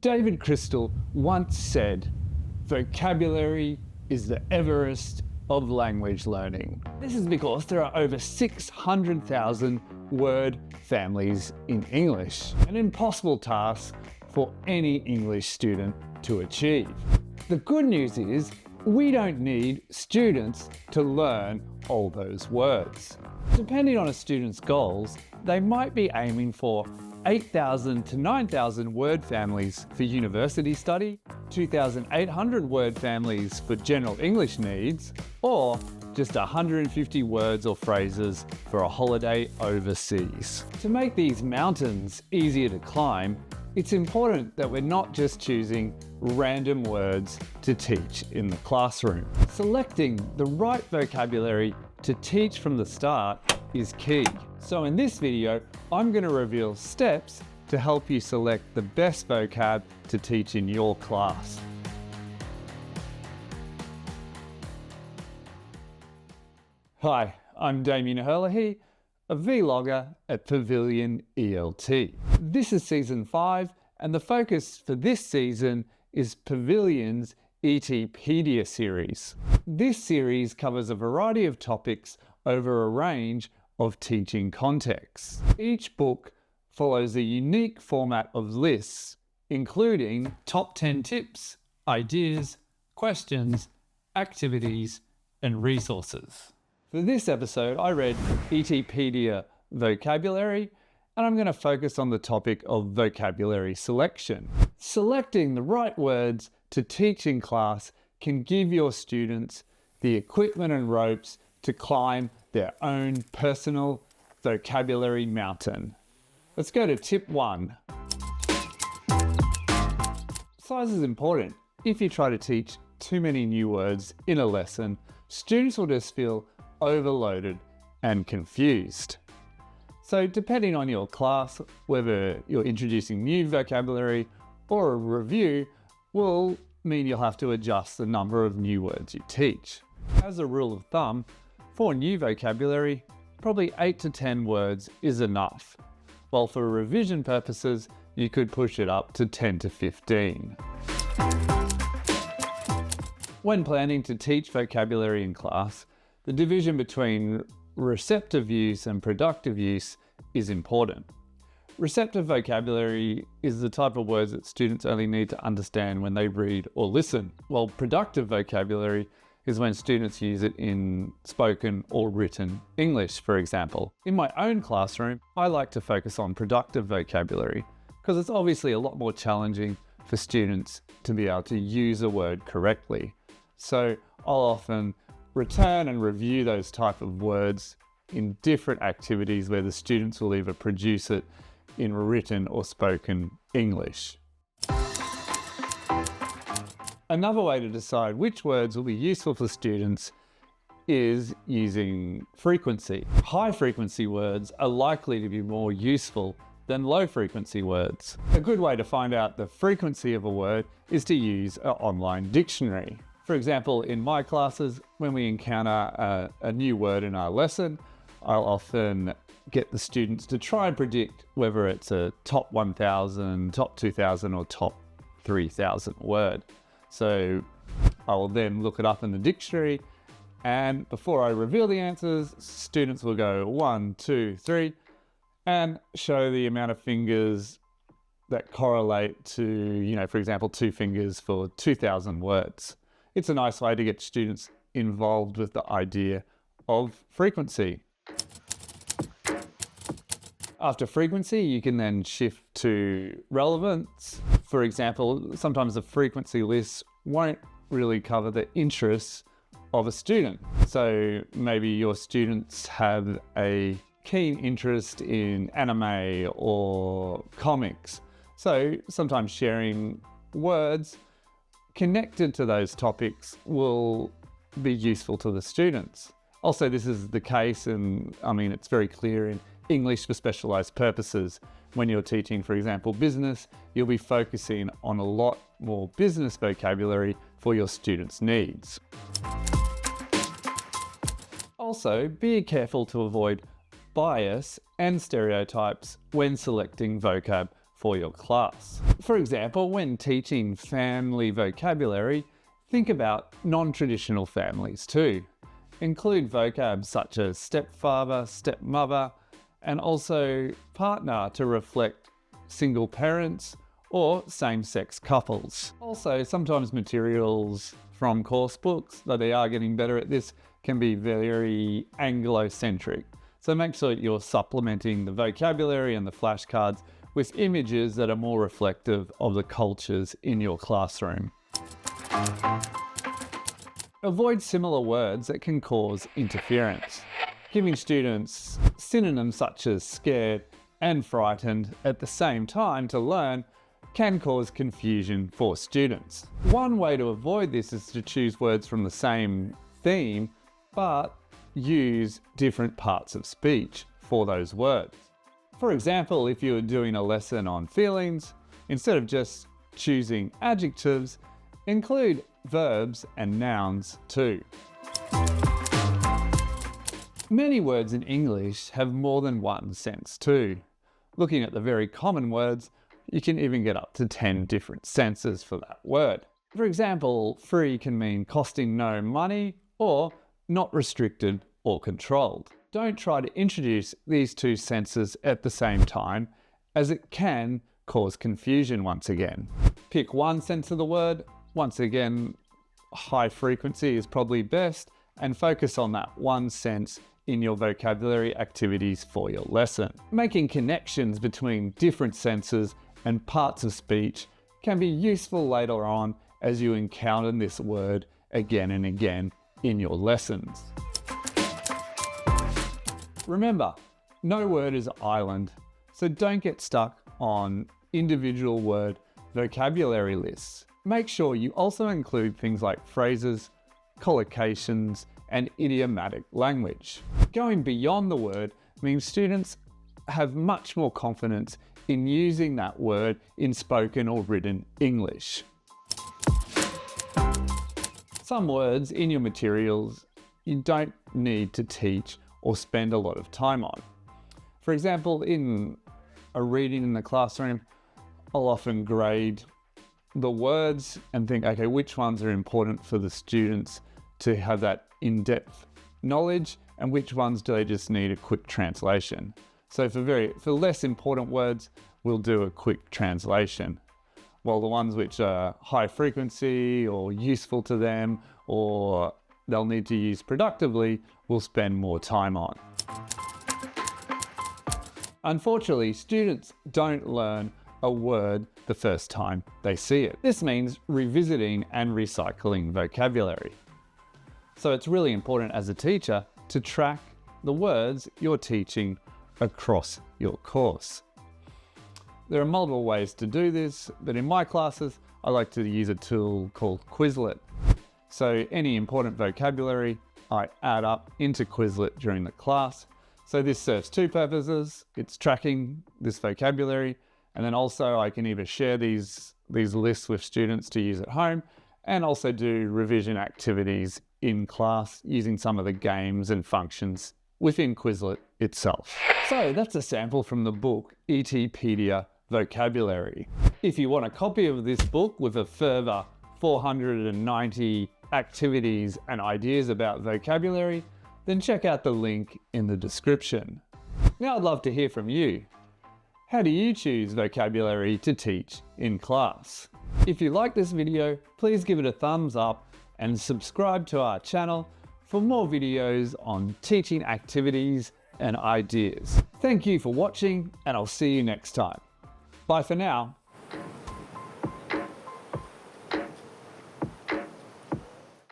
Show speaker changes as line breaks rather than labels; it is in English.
David Crystal once said, "Vocabulary is the Everest of language learning." This is because there are over 600,000 word families in English, an impossible task for any English student to achieve. The good news is we don't need students to learn all those words. Depending on a student's goals, they might be aiming for 8,000 to 9,000 word families for university study, 2,800 word families for general English needs, or just 150 words or phrases for a holiday overseas. To make these mountains easier to climb, it's important that we're not just choosing random words to teach in the classroom. Selecting the right vocabulary to teach from the start is key. So in this video, I'm going to reveal steps to help you select the best vocab to teach in your class. Hi, I'm Damien Herlihy, a vlogger at Pavilion ELT. This is season 5, and the focus for this season is Pavilion's ETpedia series. This series covers a variety of topics over a range of teaching contexts. Each book follows a unique format of lists, including top 10 tips, ideas, questions, activities, and resources. For this episode, I read ETpedia Vocabulary, and I'm going to focus on the topic of vocabulary selection. Selecting the right words to teach in class can give your students the equipment and ropes to climb their own personal vocabulary mountain. Let's go to tip 1. Size is important. If you try to teach too many new words in a lesson, students will just feel overloaded and confused. So depending on your class, whether you're introducing new vocabulary or a review will mean you'll have to adjust the number of new words you teach. As a rule of thumb, for new vocabulary, probably 8 to 10 words is enough, while for revision purposes, you could push it up to 10 to 15. When planning to teach vocabulary in class, the division between receptive use and productive use is important. Receptive vocabulary is the type of words that students only need to understand when they read or listen, while productive vocabulary is when students use it in spoken or written English, for example. In my own classroom, I like to focus on productive vocabulary because it's obviously a lot more challenging for students to be able to use a word correctly. So I'll often return and review those type of words in different activities where the students will either produce it in written or spoken English. Another way to decide which words will be useful for students is using frequency. High frequency words are likely to be more useful than low frequency words. A good way to find out the frequency of a word is to use an online dictionary. For example, in my classes, when we encounter a new word in our lesson, I'll often get the students to try and predict whether it's a top 1,000, top 2,000 or top 3,000 word. So I will then look it up in the dictionary, and before I reveal the answers, students will go 1, 2, 3 and show the amount of fingers that correlate to, for example, 2 fingers for 2,000 words. It's a nice way to get students involved with the idea of frequency. After frequency, you can then shift to relevance. For example, sometimes the frequency list won't really cover the interests of a student. So maybe your students have a keen interest in anime or comics. So sometimes sharing words connected to those topics will be useful to the students. Also, this is the case, and it's very clear in English for specialized purposes. When you're teaching, for example, business, you'll be focusing on a lot more business vocabulary for your students' needs. Also, be careful to avoid bias and stereotypes when selecting vocab for your class. For example, when teaching family vocabulary, think about non-traditional families too. Include vocab such as stepfather, stepmother, and also partner to reflect single parents or same-sex couples. Also, sometimes materials from course books, though they are getting better at this, can be very Anglo-centric. So make sure you're supplementing the vocabulary and the flashcards with images that are more reflective of the cultures in your classroom. Avoid similar words that can cause interference. Giving students synonyms such as scared and frightened at the same time to learn can cause confusion for students. One way to avoid this is to choose words from the same theme, but use different parts of speech for those words. For example, if you were doing a lesson on feelings, instead of just choosing adjectives, include verbs and nouns too. Many words in English have more than one sense too. Looking at the very common words, you can even get up to 10 different senses for that word. For example, free can mean costing no money or not restricted or controlled. Don't try to introduce these two senses at the same time, as it can cause confusion once again. Pick one sense of the word. Once again, high frequency is probably best, and focus on that one sense in your vocabulary activities for your lesson. Making connections between different senses and parts of speech can be useful later on as you encounter this word again and again in your lessons. Remember, no word is an island, so don't get stuck on individual word vocabulary lists. Make sure you also include things like phrases, collocations, and idiomatic language. Going beyond the word means students have much more confidence in using that word in spoken or written English. Some words in your materials you don't need to teach or spend a lot of time on. For example, in a reading in the classroom, I'll often grade the words and think, okay, which ones are important for the students to have that in-depth knowledge, and which ones do they just need a quick translation. So for less important words, we'll do a quick translation, while the ones which are high frequency or useful to them or they'll need to use productively, we'll spend more time on. Unfortunately, students don't learn a word the first time they see it. This means revisiting and recycling vocabulary. So it's really important as a teacher to track the words you're teaching across your course. There are multiple ways to do this, but in my classes, I like to use a tool called Quizlet. So any important vocabulary, I add up into Quizlet during the class. So this serves two purposes. It's tracking this vocabulary, and then also I can either share these lists with students to use at home, and also do revision activities in class using some of the games and functions within Quizlet itself. So that's a sample from the book ETpedia Vocabulary. If you want a copy of this book with a further 490 activities and ideas about vocabulary, then check out the link in the description. Now I'd love to hear from you. How do you choose vocabulary to teach in class? If you like this video, please give it a thumbs up and subscribe to our channel for more videos on teaching activities and ideas. Thank you for watching, and I'll see you next time. Bye for now.